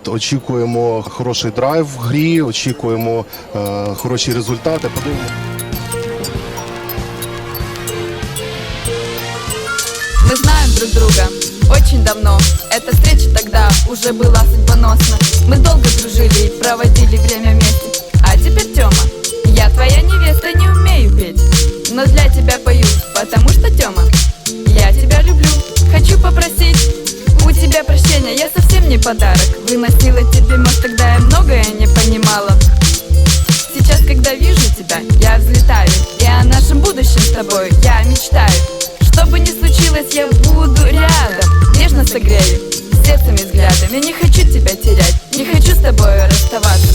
Очікуємо хороший драйв в грі, очікуємо хороші результати. Мы знаем друг друга очень давно. Эта встреча тогда уже была судьбоносна. Мы долго дружили и проводили время вместе. А теперь, Тёма, я твоя невеста, не умею петь, но для тебя пою, потому что, Тёма, я тебя люблю. Хочу попросить у тебя прощения, я совсем не подарок. Выносила тебе мозг, тогда я многое не понимала. Сейчас, когда вижу тебя, я взлетаю, и о нашем будущем с тобой я мечтаю. Что бы ни случилось, я буду рядом, нежно согрею сердцем и взглядом. Я не хочу тебя терять, не хочу с тобой расставаться.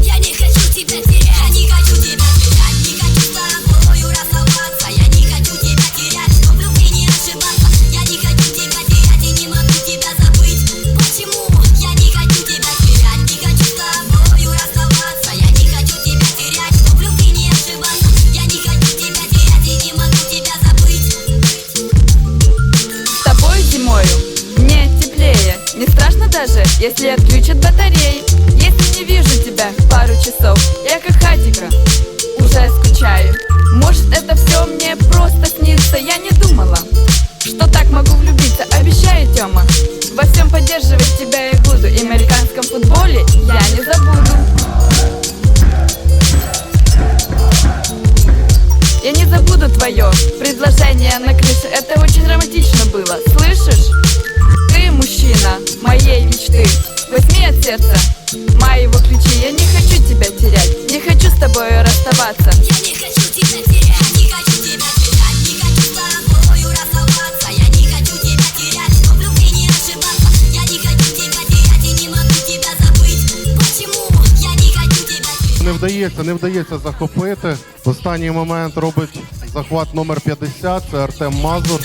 Я не хочу тебя терять, не хочу тебя терять, не хочу с тобою расставаться. Я не хочу тебя терять, но в любви не ошибаться. Я не хочу тебя терять и не могу тебя забыть. Почему? Я не хочу тебя терять, не хочу с тобою расставаться. Я не хочу тебя терять, но в любви не ошибаться. Я не хочу тебя терять и не могу тебя забыть. С тобой зимою мне теплее, не страшно даже, если отключат батареи. Если не вижу тебя пару часов, я как хатика уже скучаю. Может, это все мне просто снится, я не думала, что так могу влюбиться. Обещаю, Тёма, во всем поддерживать тебя я буду, и в американском футболе я не забуду. Я не забуду твое предложение на крыше, это очень романтично было, слышишь? Ты мужчина моей мечты, возьми от сердца моего ключи. Я не хочу тебя терять, не хочу с тобой расставаться. Я не хочу тебя терять, не хочу тебя терять, не хочу с тобою расставаться. Я не хочу тебя терять, но в любви не ошибаться. Я не хочу тебя терять и не могу тебя забыть. Почему? Я не хочу тебя терять. Не вдається захопити. В останній момент робить захват номер 50, це Артем Мазур.